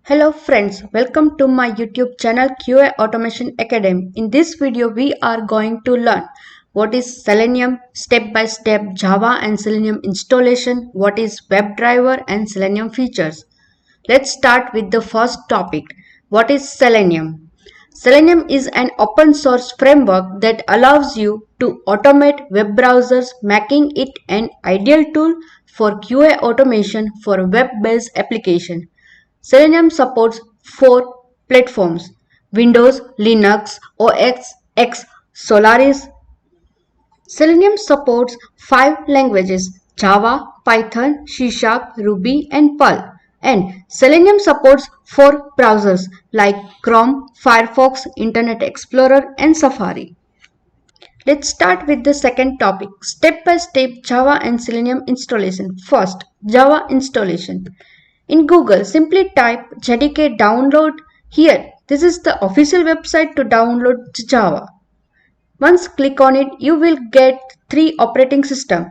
Hello friends, welcome to my YouTube channel QA Automation Academy. In this video, we are going to learn what is Selenium, step-by-step Java and Selenium installation, what is WebDriver and Selenium features. Let's start with the first topic. What is Selenium? Selenium is an open source framework that allows you to automate web browsers, making it an ideal tool for QA automation for web-based applications. Selenium supports 4 platforms: Windows, Linux, OS X, Solaris. Selenium supports 5 languages: Java, Python, C#, Ruby, and Perl. And Selenium supports 4 browsers like Chrome, Firefox, Internet Explorer, and Safari. Let's start with the second topic, step-by-step Java and Selenium installation. First, Java installation. In Google, simply type JDK download here. This is the official website to download Java. Once click on it, you will get 3 operating systems: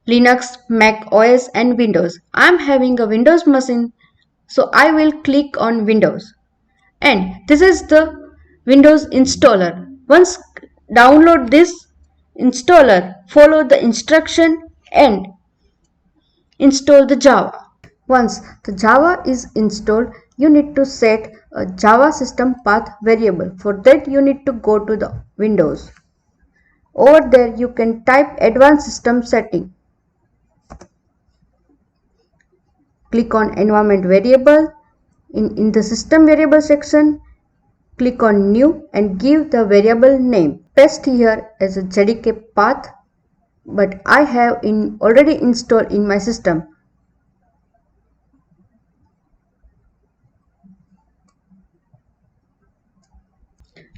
Linux, Mac OS and Windows. I am having a Windows machine, so I will click on Windows. And this is the Windows installer. Once download this installer, follow the instruction and install the Java. Once the Java is installed, you need to set a Java system path variable. For that, you need to go to the Windows. Over there, you can type advanced system setting. Click on environment variable. In the system variable section, click on new and give the variable name. Paste here as a JDK path, but I have already installed in my system.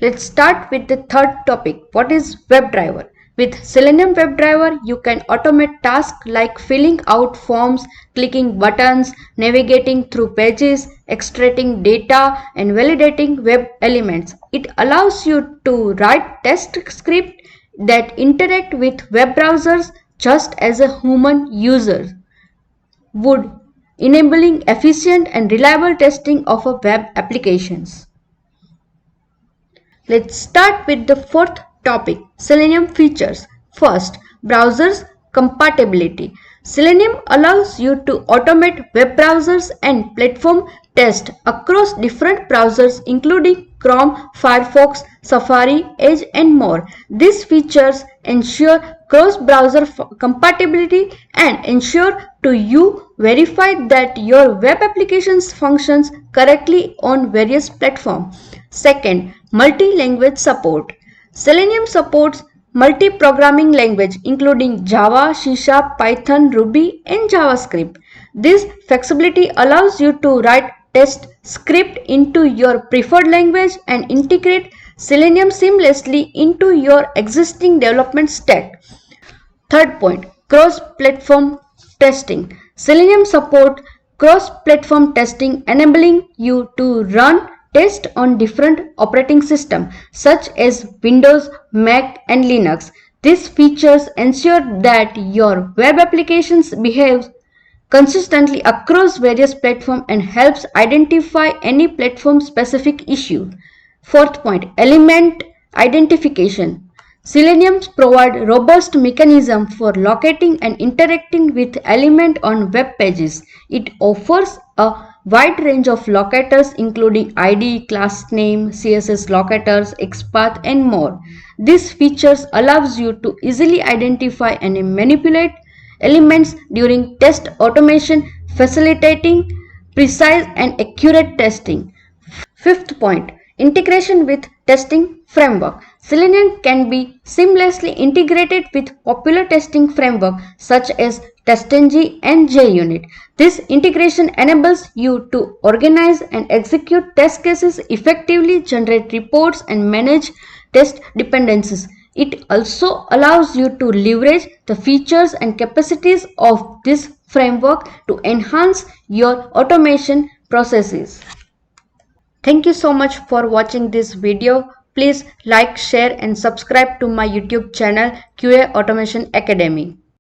Let's start with the third topic. What is WebDriver? With Selenium WebDriver, you can automate tasks like filling out forms, clicking buttons, navigating through pages, extracting data, and validating web elements. It allows you to write test scripts that interact with web browsers just as a human user would, enabling efficient and reliable testing of a web applications. Let's start with the fourth topic, Selenium features. First, browsers compatibility. Selenium allows you to automate web browsers and platform tests across different browsers including Chrome, Firefox, Safari, Edge and more. These features ensure cross-browser compatibility and ensure to you verify that your web applications functions correctly on various platforms. Second, multi-language support. Selenium supports multi-programming language including Java, C#, Python, Ruby and JavaScript. This flexibility allows you to write test script into your preferred language and integrate Selenium seamlessly into your existing development stack. Third point, cross-platform testing. Selenium supports cross-platform testing, enabling you to run tests on different operating systems such as Windows, Mac and Linux. These features ensure that your web applications behave consistently across various platforms and helps identify any platform-specific issue. Fourth point, element identification. Selenium provides robust mechanism for locating and interacting with elements on web pages. It offers a wide range of locators including ID, class name, CSS locators, XPath and more. These features allows you to easily identify and manipulate elements during test automation, facilitating precise and accurate testing. Fifth point, integration with testing framework. Selenium can be seamlessly integrated with popular testing frameworks such as TestNG and JUnit. This integration enables you to organize and execute test cases effectively, generate reports and manage test dependencies. It also allows you to leverage the features and capacities of this framework to enhance your automation processes. Thank you so much for watching this video. Please like, share and subscribe to my YouTube channel QA Automation Academy.